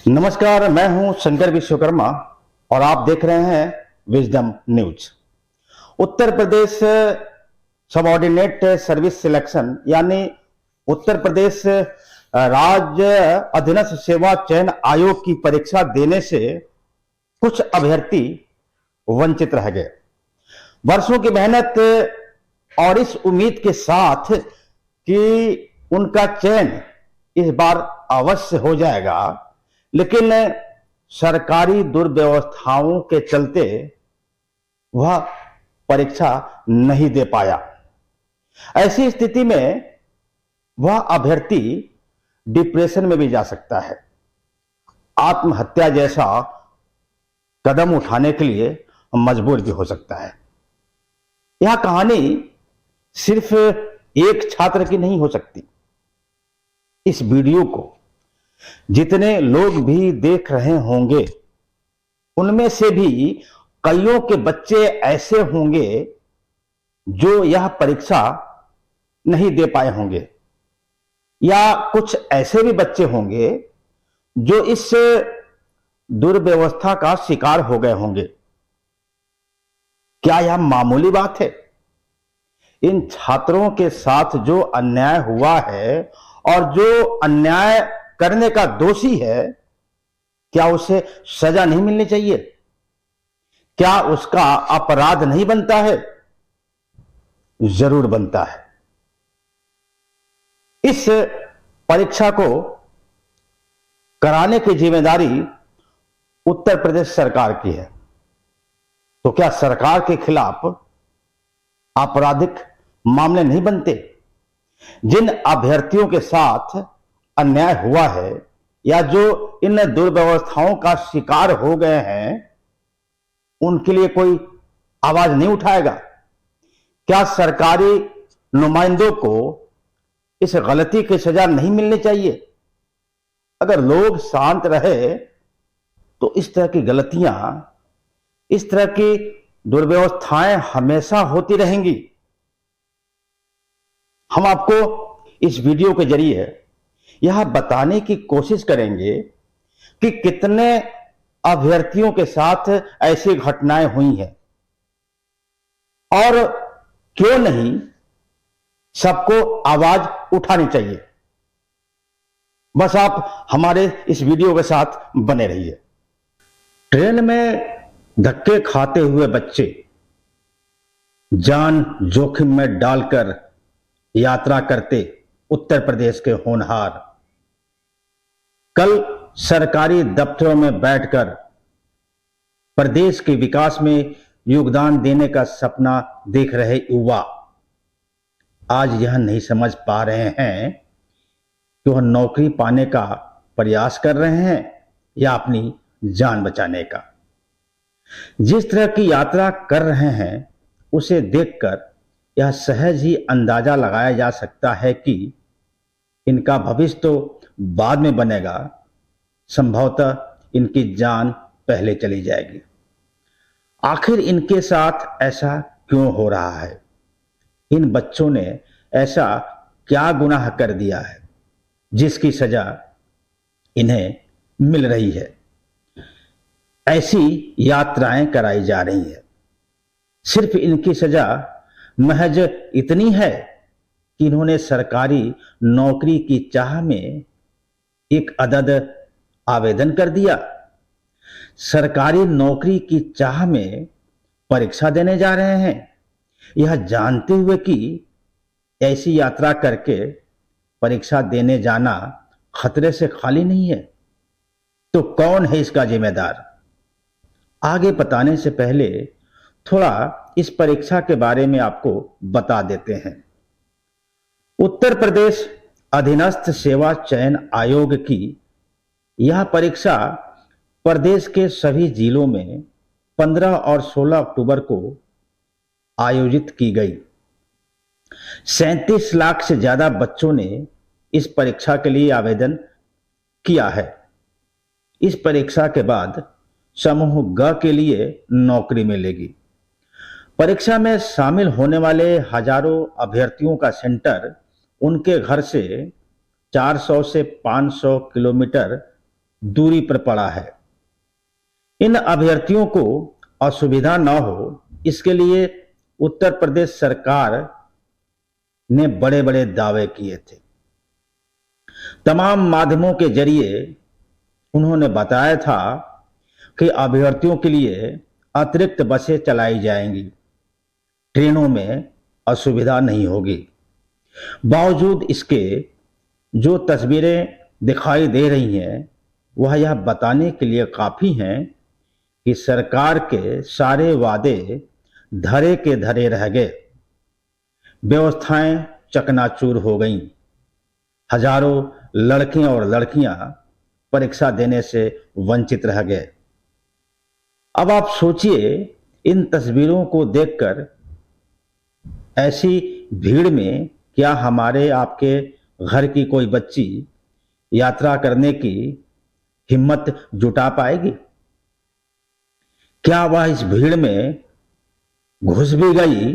नमस्कार, मैं हूं शंकर विश्वकर्मा और आप देख रहे हैं wisdom news. Uttar Pradesh subordinate service selection यानी उत्तर प्रदेश राज्य अधीनस्थ सेवा चयन आयोग की परीक्षा देने से कुछ अभ्यर्थी वंचित रह गए। वर्षों की मेहनत और इस उम्मीद के साथ कि उनका चयन इस बार अवश्य हो जाएगा, लेकिन सरकारी दुर्व्यवस्थाओं के चलते वह परीक्षा नहीं दे पाया। ऐसी स्थिति में वह अभ्यर्थी डिप्रेशन में भी जा सकता है, आत्महत्या जैसा कदम उठाने के लिए मजबूर भी हो सकता है। यह कहानी सिर्फ एक छात्र की नहीं हो सकती। इस वीडियो को जितने लोग भी देख रहे होंगे, उनमें से भी कईयों के बच्चे ऐसे होंगे जो यह परीक्षा नहीं दे पाए होंगे, या कुछ ऐसे भी बच्चे होंगे जो इस दुर्व्यवस्था का शिकार हो गए होंगे। क्या यह मामूली बात है? इन छात्रों के साथ जो अन्याय हुआ है और जो अन्याय करने का दोषी है, क्या उसे सजा नहीं मिलनी चाहिए? क्या उसका अपराध नहीं बनता है? जरूर बनता है। इस परीक्षा को कराने की जिम्मेदारी उत्तर प्रदेश सरकार की है। तो क्या सरकार के खिलाफ आपराधिक मामले नहीं बनते? जिन अभ्यर्थियों के साथ अन्याय हुआ है या जो इन दुर्व्यवस्थाओं का शिकार हो गए हैं, उनके लिए कोई आवाज नहीं उठाएगा? क्या सरकारी नुमाइंदों को इस गलती की सजा नहीं मिलनी चाहिए? अगर लोग शांत रहे तो इस तरह की गलतियां, इस तरह की दुर्व्यवस्थाएं हमेशा होती रहेंगी। हम आपको इस वीडियो के जरिए यह बताने की कोशिश करेंगे कि कितने अभ्यर्थियों के साथ ऐसी घटनाएं हुई हैं और क्यों नहीं सबको आवाज उठानी चाहिए। बस आप हमारे इस वीडियो के साथ बने रहिए। ट्रेन में धक्के खाते हुए बच्चे जान जोखिम में डालकर यात्रा करते उत्तर प्रदेश के होनहार कल सरकारी दफ्तरों में बैठकर प्रदेश के विकास में योगदान देने का सपना देख रहे युवा आज यह नहीं समझ पा रहे हैं कि वह नौकरी पाने का प्रयास कर रहे हैं या अपनी जान बचाने का। जिस तरह की यात्रा कर रहे हैं उसे देखकर यह सहज ही अंदाजा लगाया जा सकता है कि इनका भविष्य तो बाद में बनेगा, संभवतः इनकी जान पहले चली जाएगी। आखिर इनके साथ ऐसा क्यों हो रहा है? इन बच्चों ने ऐसा क्या गुनाह कर दिया है जिसकी सजा इन्हें मिल रही है? ऐसी यात्राएं कराई जा रही है। सिर्फ इनकी सजा महज इतनी है कि इन्होंने सरकारी नौकरी की चाह में एक अदद आवेदन कर दिया। सरकारी नौकरी की चाह में परीक्षा देने जा रहे हैं, यह जानते हुए कि ऐसी यात्रा करके परीक्षा देने जाना खतरे से खाली नहीं है। तो कौन है इसका जिम्मेदार? आगे बताने से पहले थोड़ा इस परीक्षा के बारे में आपको बता देते हैं। उत्तर प्रदेश अधीनस्थ सेवा चयन आयोग की यह परीक्षा प्रदेश के सभी जिलों में 15 और 16 अक्टूबर को आयोजित की गई। 37 लाख से ज्यादा बच्चों ने इस परीक्षा के लिए आवेदन किया है। इस परीक्षा के बाद समूह ग के लिए नौकरी मिलेगी। परीक्षा में शामिल होने वाले हजारों अभ्यर्थियों का सेंटर उनके घर से 400 से 500 किलोमीटर दूरी पर पड़ा है। इन अभ्यर्थियों को असुविधा न हो, इसके लिए उत्तर प्रदेश सरकार ने बड़े बड़े दावे किए थे। तमाम माध्यमों के जरिए उन्होंने बताया था कि अभ्यर्थियों के लिए अतिरिक्त बसें चलाई जाएंगी, ट्रेनों में असुविधा नहीं होगी। बावजूद इसके जो तस्वीरें दिखाई दे रही हैं वह यह बताने के लिए काफी हैं कि सरकार के सारे वादे धरे के धरे रह गए। व्यवस्थाएं चकनाचूर हो गईं। हजारों लड़के और लड़कियां परीक्षा देने से वंचित रह गए। अब आप सोचिए, इन तस्वीरों को देखकर ऐसी भीड़ में क्या हमारे आपके घर की कोई बच्ची यात्रा करने की हिम्मत जुटा पाएगी? क्या वह इस भीड़ में घुस भी गई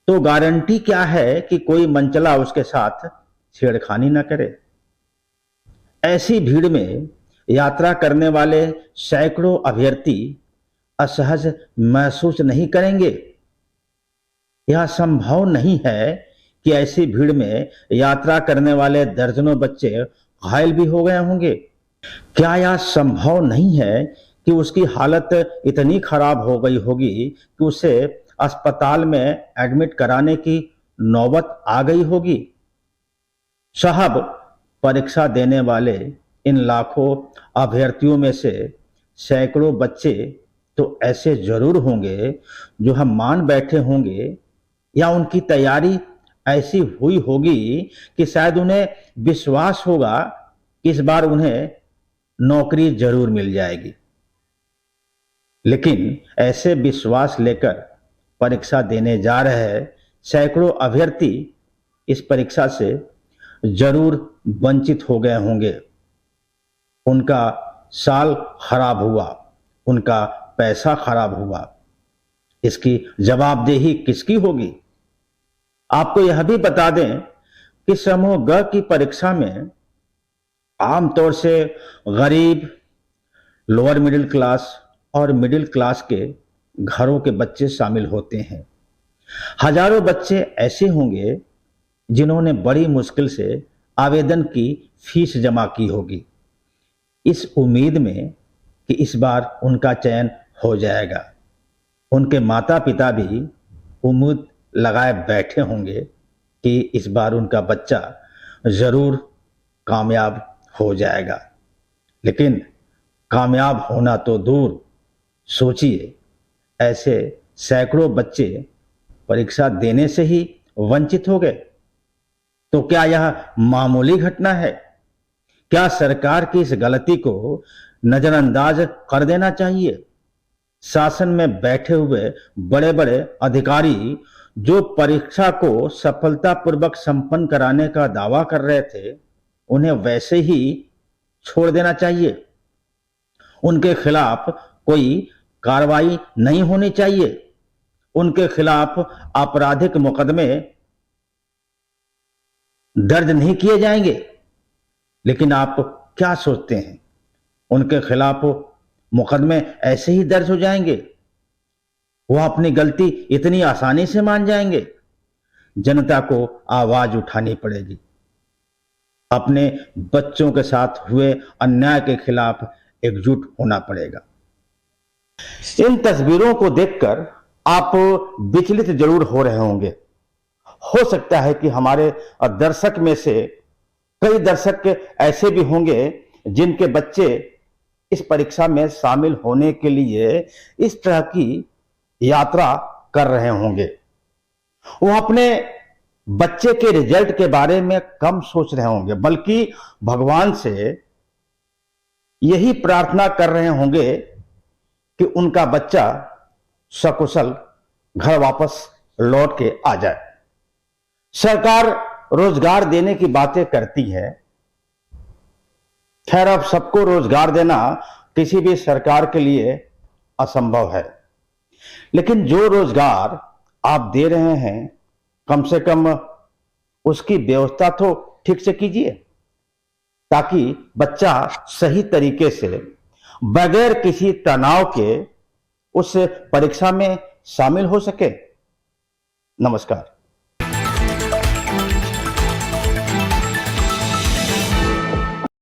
तो गारंटी क्या है कि कोई मनचला उसके साथ छेड़खानी न करे? ऐसी भीड़ में यात्रा करने वाले सैकड़ों अभ्यर्थी असहज महसूस नहीं करेंगे? यह संभव नहीं है कि ऐसी भीड़ में यात्रा करने वाले दर्जनों बच्चे घायल भी हो गए होंगे? क्या यह संभव नहीं है कि उसकी हालत इतनी खराब हो गई होगी कि उसे अस्पताल में एडमिट कराने की नौबत आ गई होगी? साहब, परीक्षा देने वाले इन लाखों अभ्यर्थियों में से सैकड़ों बच्चे तो ऐसे जरूर होंगे जो हम मान बैठे होंगे, या उनकी तैयारी ऐसी हुई होगी कि शायद उन्हें विश्वास होगा कि इस बार उन्हें नौकरी जरूर मिल जाएगी। लेकिन ऐसे विश्वास लेकर परीक्षा देने जा रहे सैकड़ों अभ्यर्थी इस परीक्षा से जरूर वंचित हो गए होंगे। उनका साल खराब हुआ, उनका पैसा खराब हुआ। इसकी जवाबदेही किसकी होगी? आपको यह भी बता दें कि समूह ग की परीक्षा में आमतौर से गरीब, लोअर मिडिल क्लास और मिडिल क्लास के घरों के बच्चे शामिल होते हैं। हजारों बच्चे ऐसे होंगे जिन्होंने बड़ी मुश्किल से आवेदन की फीस जमा की होगी, इस उम्मीद में कि इस बार उनका चयन हो जाएगा। उनके माता पिता भी उम्मीद लगाए बैठे होंगे कि इस बार उनका बच्चा जरूर कामयाब हो जाएगा। लेकिन कामयाब होना तो दूर, सोचिए, ऐसे सैकड़ों बच्चे परीक्षा देने से ही वंचित हो गए। तो क्या यह मामूली घटना है? क्या सरकार की इस गलती को नजरअंदाज कर देना चाहिए? शासन में बैठे हुए बड़े बड़े अधिकारी जो परीक्षा को सफलतापूर्वक संपन्न कराने का दावा कर रहे थे, उन्हें वैसे ही छोड़ देना चाहिए। उनके खिलाफ कोई कार्रवाई नहीं होनी चाहिए। उनके खिलाफ आपराधिक मुकदमे दर्ज नहीं किए जाएंगे। लेकिन आप क्या सोचते हैं, उनके खिलाफ मुकदमे ऐसे ही दर्ज हो जाएंगे? वह अपनी गलती इतनी आसानी से मान जाएंगे? जनता को आवाज उठानी पड़ेगी। अपने बच्चों के साथ हुए अन्याय के खिलाफ एकजुट होना पड़ेगा। इन तस्वीरों को देखकर आप विचलित जरूर हो रहे होंगे। हो सकता है कि हमारे दर्शक में से कई दर्शक ऐसे भी होंगे जिनके बच्चे इस परीक्षा में शामिल होने के लिए इस तरह की यात्रा कर रहे होंगे। वो अपने बच्चे के रिजल्ट के बारे में कम सोच रहे होंगे, बल्कि भगवान से यही प्रार्थना कर रहे होंगे कि उनका बच्चा सकुशल घर वापस लौट के आ जाए। सरकार रोजगार देने की बातें करती है। खैर, अब सबको रोजगार देना किसी भी सरकार के लिए असंभव है। लेकिन जो रोजगार आप दे रहे हैं, कम से कम उसकी व्यवस्था तो ठीक से कीजिए। ताकि बच्चा सही तरीके से बगैर किसी तनाव के उस परीक्षा में शामिल हो सके। नमस्कार।